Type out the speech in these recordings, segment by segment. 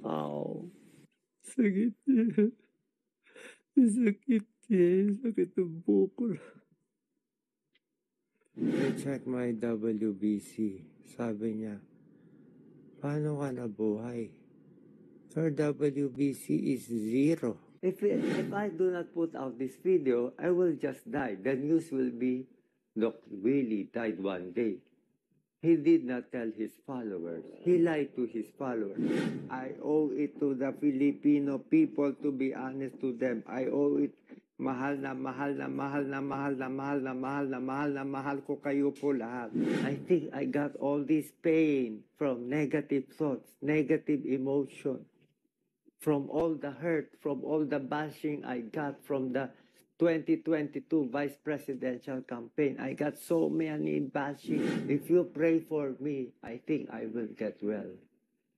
Ow. Sakit niya. Sakit niya. Sakit ng bukol. I check my WBC. Sabi niya, paano ka nabuhay? Your WBC is 0. If I do not put out this video, I will just die. The news will be, Dr. Willie died one day. He did not tell his followers. He lied to his followers. I owe it to the Filipino people to be honest to them. I owe it. Mahal na mahal na mahal na mahal na mahal na mahal na mahal na mahal ko kayo po lahat. I think I got all this pain from negative thoughts, negative emotion, from all the hurt, from all the bashing I got from the 2022 vice presidential campaign. I got so many bashing. If you pray for me, I think I will get well.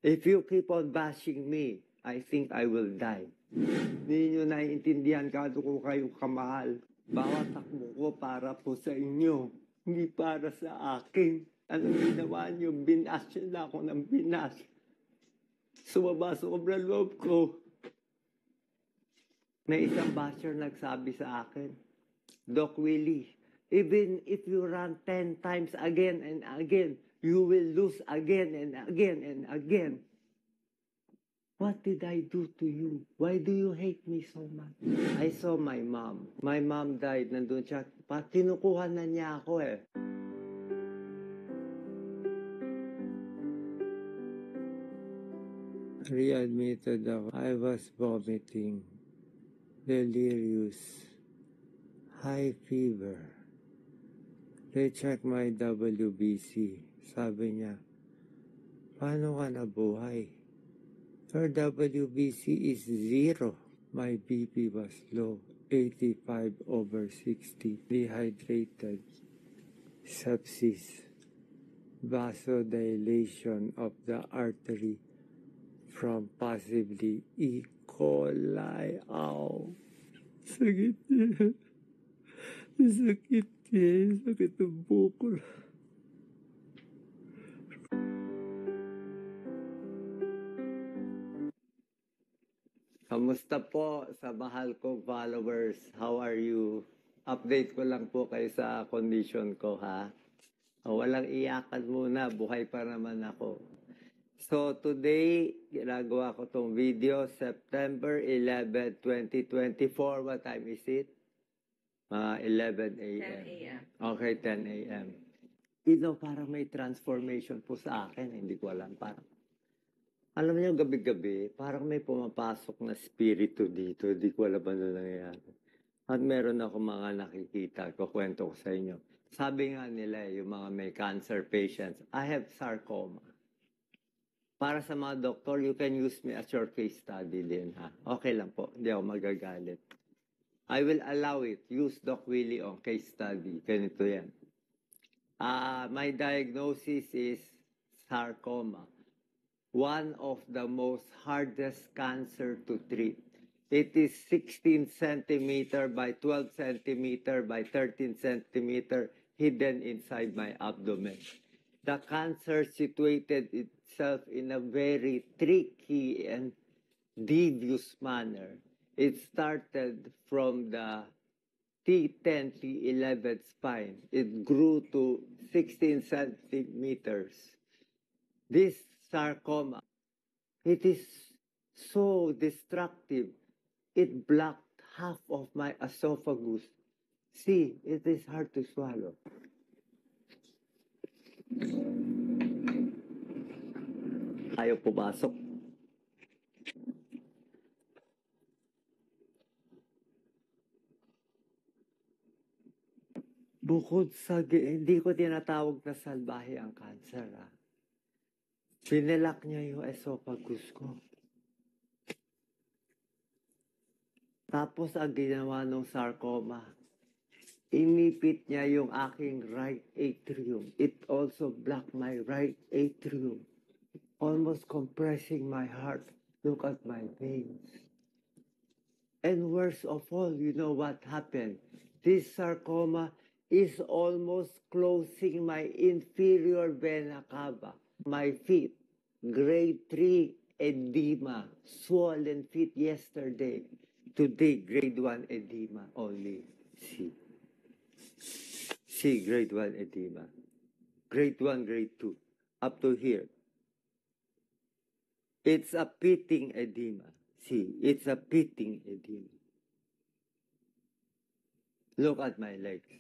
If you keep on bashing me, I think I will die. Hindi nyo naiintindihan kado ko kayo kamahal. Bawat takbo ko para po sa inyo, hindi para sa akin. Anong ginawa nyo? Binas nyo na ako ng binas. Sumaba sobrang loob ko. May isang basher nagsabi sa akin, Doc Willie, even if you run 10 times again and again, you will lose again and again and again. What did I do to you? Why do you hate me so much? I saw my mom. My mom died. Nandun siya. Kinukuha na niya ako eh. Readmitted ako. I was vomiting, delirious, high fever. They checked my WBC. Sabi niya, paano ka nabuhay? Your WBC is 0. My BP was low, 85/60. Dehydrated, sepsis, vasodilation of the artery from possibly E. coli. Ow. Sakit niya. Sakit niya. Sakit ng bukol. Kamusta po sa mahal kong followers? How are you? Update ko lang po kayo sa condition ko, ha? Walang iyakan muna. Buhay pa naman ako. So today, ginagawa ko tong video, September 11, 2024. What time is it? 11 a.m. 10 a.m. Okay, 10 a.m. Parang may transformation po sa akin. Hindi ko alam. Parang, alam niyo, gabi-gabi, parang may pumapasok na spirito dito. Hindi ko alam ano nangyayari. At meron ako mga nakikita. Kukwento ko sa inyo. Sabi nga nila, yung mga may cancer patients, I have sarcoma. Para sa mga doktor, you can use me as your case study din, ha? Okay lang po, hindi ako magagalit. I will allow it. Use Doc Willie on case study. Ganito yan. My diagnosis is sarcoma. One of the most hardest cancer to treat. It is 16 centimeter by 12 centimeter by 13 centimeter hidden inside my abdomen. The cancer situated itself in a very tricky and devious manner. It started from the T10, T11 spine. It grew to 16 centimeters. This sarcoma, it is so destructive. It blocked half of my esophagus. See, it is hard to swallow. Ayaw pumasok. Bukod sa, hindi ko tinatawag na salbahe ang cancer, ha? Pinilak niya yung esophagus ko. Tapos ang ginawa ng sarcoma, inipit niya yung aking right atrium. It also blocked my right atrium, almost compressing my heart. Look at my veins. And worst of all, you know what happened? This sarcoma is almost closing my inferior vena cava. My feet, grade 3 edema, swollen feet yesterday. Today, grade 1 edema only. See, grade 1 edema. Grade 1, grade 2, up to here. It's a pitting edema. See, it's a pitting edema. Look at my legs.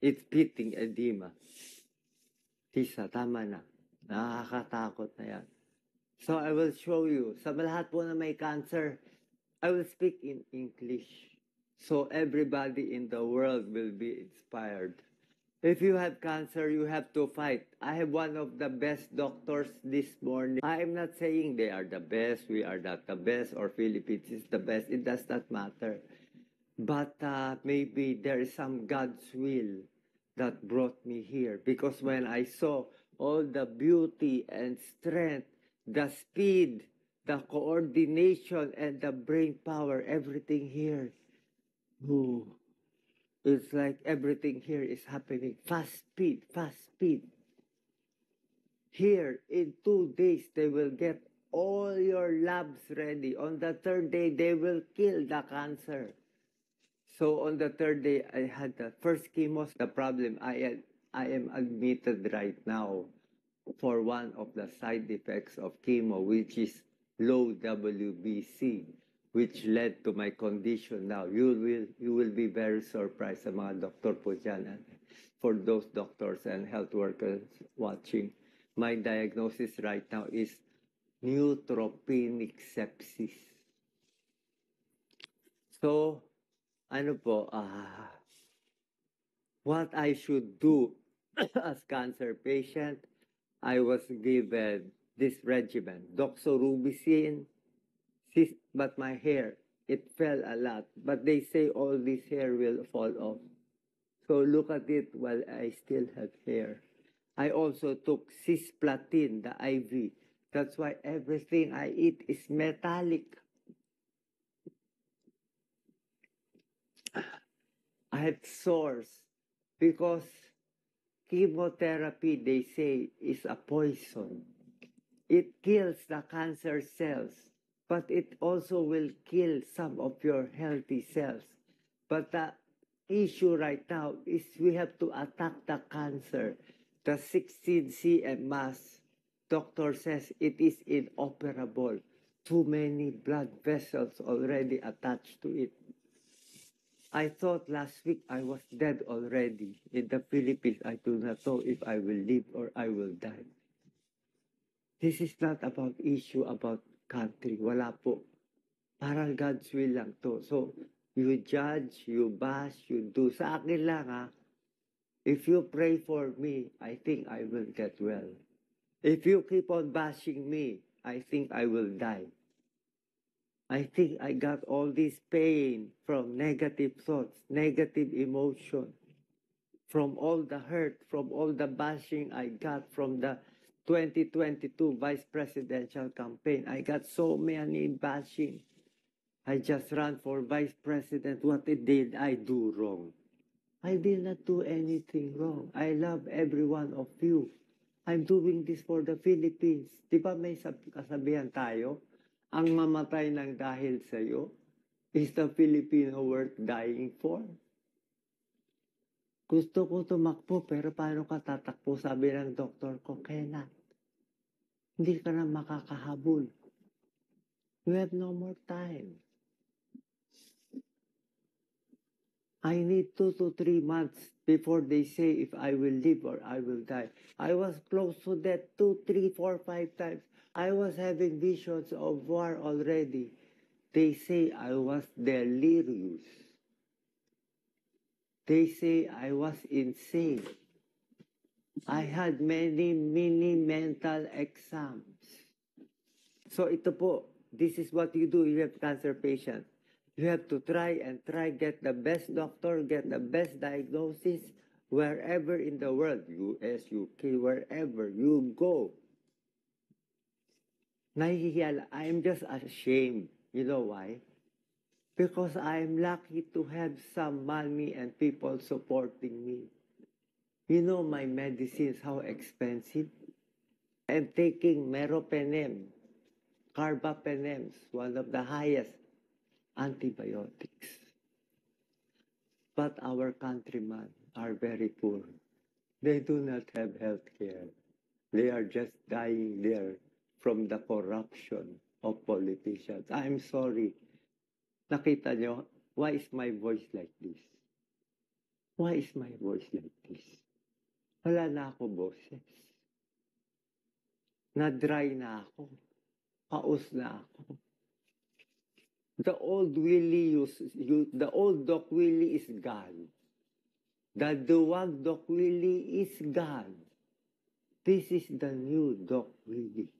It's pitting edema. Tisa, tama na. Nakakatakot na yan. So I will show you. Sa lahat po na may cancer, I will speak in English. So everybody in the world will be inspired. If you have cancer, you have to fight. I have one of the best doctors this morning. I am not saying they are the best, we are not the best, or Philippines is the best. It does not matter. But maybe there is some God's will that brought me here. Because when I saw all the beauty and strength, the speed, the coordination, and the brain power, everything here, it's like everything here is happening. Fast speed, fast speed. Here, in 2 days, they will get all your labs ready. On the 3rd day, they will kill the cancer. So on the 3rd day, I had the first chemo. The problem, I am admitted right now for one of the side effects of chemo, which is low WBC, which led to my condition now. You will be very surprised sa mga doktor po dyan. For those doctors and health workers watching, my diagnosis right now is neutropenic sepsis. So, what I should do as cancer patient, I was given this regimen, doxorubicin, but my hair, it fell a lot. But they say all this hair will fall off. So look at it while I still have hair. I also took cisplatin, the IV. That's why everything I eat is metallic. I had sores because chemotherapy, they say, is a poison. It kills the cancer cells, but it also will kill some of your healthy cells. But the issue right now is we have to attack the cancer. The 16 cm mass, doctor says it is inoperable. Too many blood vessels already attached to it. I thought last week I was dead already. In the Philippines, I do not know if I will live or I will die. This is not about issue about country. Wala po. Parang God's will lang to. So, you judge, you bash, you do. Sa akin lang if you pray for me, I think I will get well. If you keep on bashing me, I think I will die. I think I got all this pain from negative thoughts, negative emotion, from all the hurt, from all the bashing I got from the 2022 vice presidential campaign. I got so many bashing. I just ran for vice president. What did I do wrong? I did not do anything wrong. I love every one of you. I'm doing this for the Philippines. Di ba may kasabihan tayo? Ang mamatay ng dahil sa'yo is the Filipino worth dying for. Gusto ko tumakbo, pero paano ka tatakbo? Sabi ng doktor ko, Kenneth, hindi ka na makakahabol. You have no more time. I need 2 to 3 months before they say if I will live or I will die. I was close to death 2, 3, 4, 5 times. I was having visions of war already. They say I was delirious. They say I was insane. I had many mental exams. So ito po, this is what you do. You have cancer patient. You have to try and try, get the best doctor, get the best diagnosis wherever in the world, US, UK, wherever you go. Nahihiya, I am just ashamed. You know why? Because I am lucky to have some money and people supporting me. You know my medicines, how expensive? I'm taking meropenem Carbapenems, one of the highest antibiotics. But our countrymen are very poor. They do not have health care. They are just dying there from the corruption of politicians. I'm sorry. Nakita nyo, why is my voice like this? Why is my voice like this? Wala na ako boses. Na-dry na ako. Paus na ako. The old Doc Willie is gone. The duwag Doc Willie is gone. This is the new Doc Willie.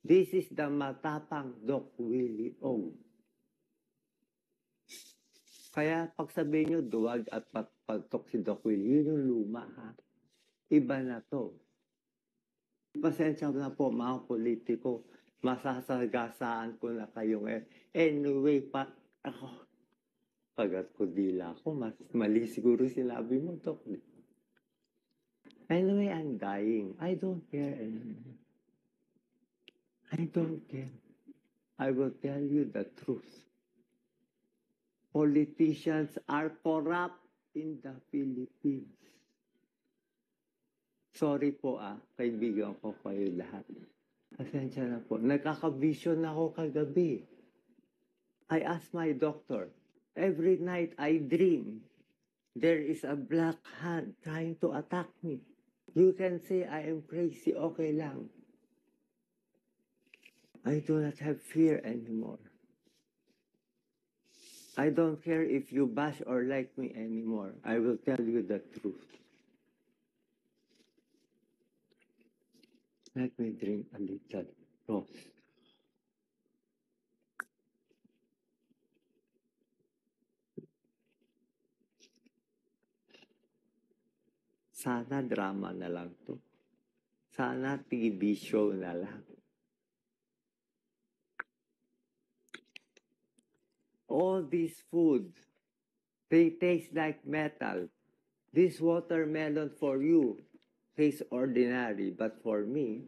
This is the matapang Doc Willie Ong. Kaya pag sabihin nyo, duwag at pagtok si Doc Willie, yun yung luma, ha? Iba na to. Pasensya na po, mga politiko, masasagasaan ko na kayo ngayon. Anyway, pagat ko dila ko, mali siguro sinabi mo, Doc. Anyway, I'm dying. I don't care anymore. I don't care. I will tell you the truth. Politicians are corrupt in the Philippines. Sorry po kaibigan ko kayo lahat. Pasensya na po. Nagkaka-vision ako kagabi. I asked my doctor, every night I dream there is a black hand trying to attack me. You can say I am crazy, okay lang. I do not have fear anymore. I don't care if you bash or like me anymore. I will tell you the truth. Let me drink a little rose. Sana drama na lang to. Sana TV show na lang. All these food, they taste like metal. This watermelon for you tastes ordinary, but for me,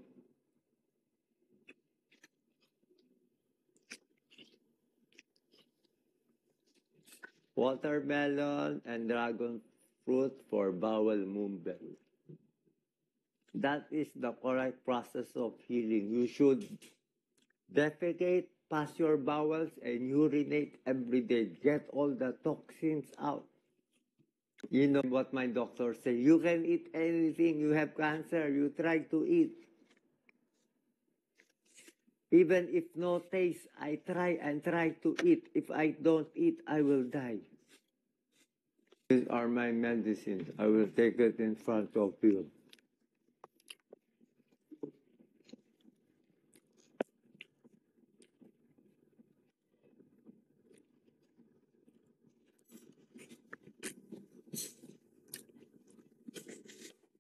watermelon and dragon fruit for bowel movement. That is the correct process of healing. You should defecate, pass your bowels, and urinate every day. Get all the toxins out. You know what my doctor said? You can eat anything. You have cancer. You try to eat. Even if no taste, I try and try to eat. If I don't eat, I will die. These are my medicines. I will take it in front of you.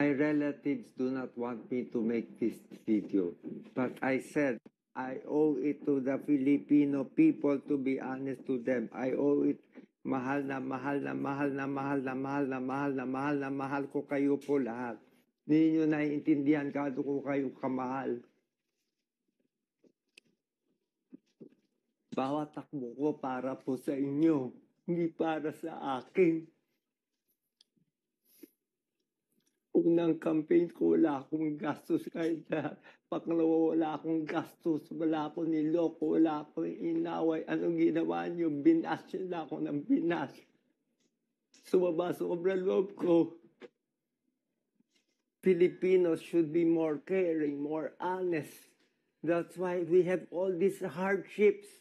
My relatives do not want me to make this video, but I said I owe it to the Filipino people to be honest to them. I owe it. Mahal na mahal na mahal na mahal na mahal na mahal na mahal na mahal ko kayo po lahat. Hindi nyo naiintindihan kado ko kayo kamahal. Bawat takbo ko para po sa inyo, hindi para sa akin. Unang campaign ko, wala akong gastos kahit na pangalawa, wala akong gastos, wala akong niloko, wala akong inaway. Anong ginawa niyo? Binas niyo na ako ng binas. Sumaba sobra loob ko. Filipinos should be more caring, more honest. That's why we have all these hardships.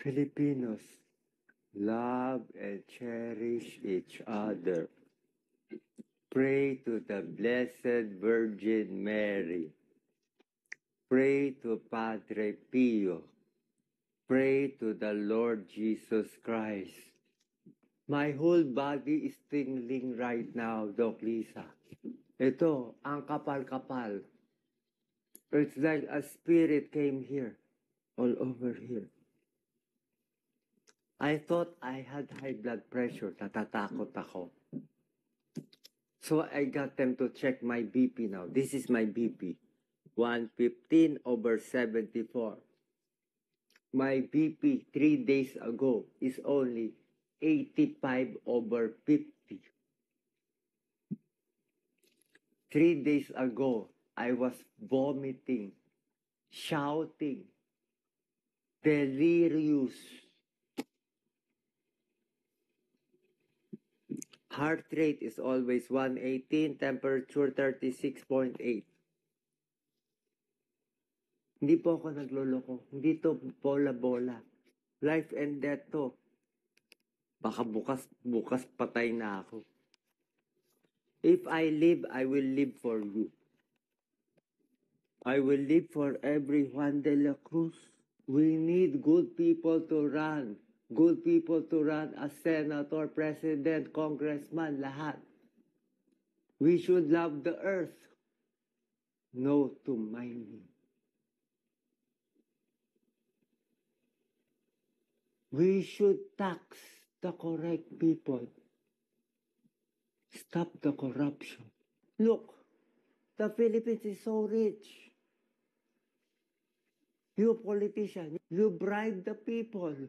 Filipinos love and cherish each other. Pray to the Blessed Virgin Mary. Pray to Padre Pio. Pray to the Lord Jesus Christ. My whole body is tingling right now, Doc Lisa. Ito, ang kapal-kapal. It's like a spirit came here, all over here. I thought I had high blood pressure. Natatakot ako. So I got them to check my BP now. This is my BP. 115/74. My BP 3 days ago is only 85/50. 3 days ago, I was vomiting, shouting, delirious. Heart rate is always 118, temperature 36.8. Hindi po ako nagloloko. Hindi to bola-bola. Life and death to. Baka bukas patay na ako. If I live, I will live for you. I will live for every Juan de la Cruz. We need good people to run. Good people to run as senator, president, congressman, lahat. We should love the earth. No to mining. We should tax the correct people. Stop the corruption. Look, the Philippines is so rich. You politician, you bribe the people.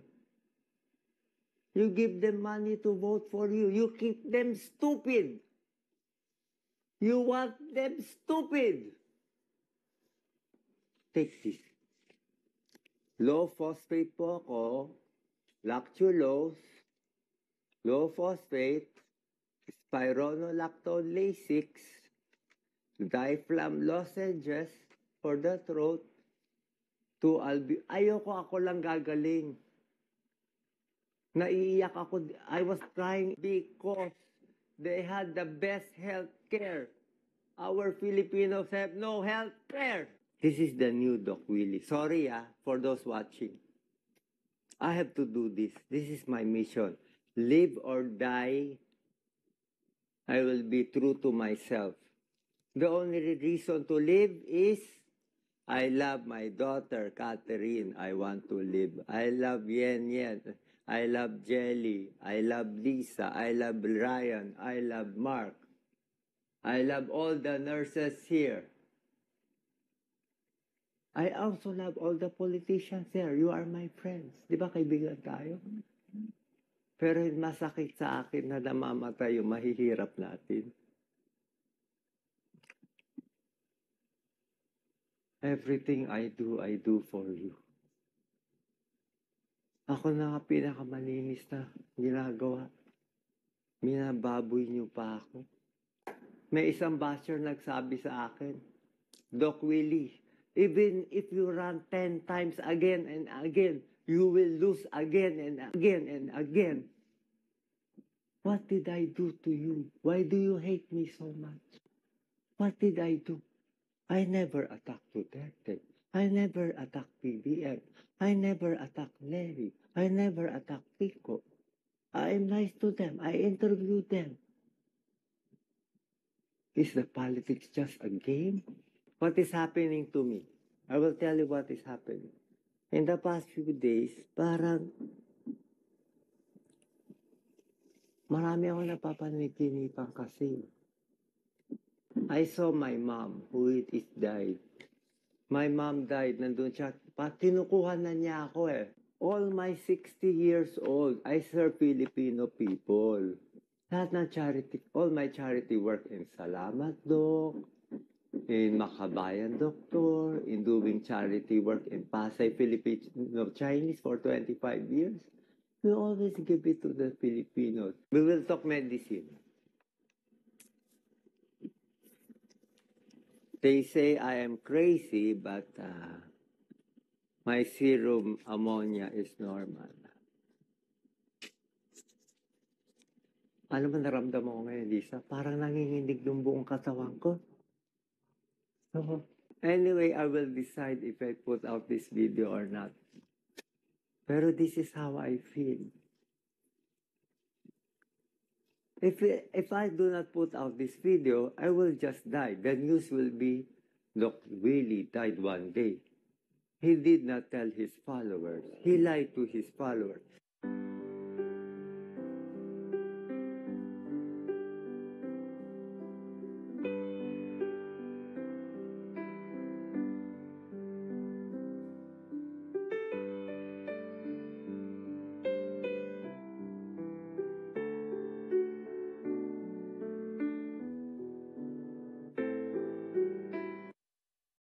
You give them money to vote for you. You keep them stupid. You want them stupid. Take this. Low phosphate po ako, lactulose, low phosphate, spironolactone Lasix, diflam lozenges for the throat, ayoko ako lang gagaling. Naiiyak ako. I was crying because they had the best health care. Our Filipinos have no health care. This is the new Doc Willie. Sorry for those watching. I have to do this. This is my mission. Live or die, I will be true to myself. The only reason to live is I love my daughter, Catherine. I want to live. I love Yen Yen. I love Jelly. I love Lisa. I love Ryan. I love Mark. I love all the nurses here. I also love all the politicians here. You are my friends. Di ba kaibigan tayo? Pero masakit sa akin na namamatay yung mahihirap natin. Everything I do for you. Ako na nga pinakamalinis na ginagawa. Minababoy niyo pa ako. May isang basher nagsabi sa akin, Doc Willie, even if you run 10 times again and again, you will lose again and again and again. What did I do to you? Why do you hate me so much? What did I do? I never attacked Duterte. I never attacked PBM. I never attacked Larry. I never attacked Pico. I am nice to them. I interview them. Is the politics just a game? What is happening to me? I will tell you what is happening. In the past few days, parang marami ako napapanipinipan kasi. I saw my mom who is died. My mom died, nandun siya. Tinukuha na niya ako eh. All my 60 years old, I serve Filipino people. Lahat ng charity, all my charity work in Salamat Doc, in Makabayan Doctor, in doing charity work in Pasay Filipino Chinese for 25 years. We always give it to the Filipinos. We will talk medicine. They say I am crazy, but my serum ammonia is normal. Ano ba naramdaman ko ngayon, Lisa? Parang nanginginig ng buong katawan ko. So, anyway, I will decide if I put out this video or not. Pero this is how I feel. If I do not put out this video, I will just die. The news will be, Doc Willie died one day. He did not tell his followers. He lied to his followers.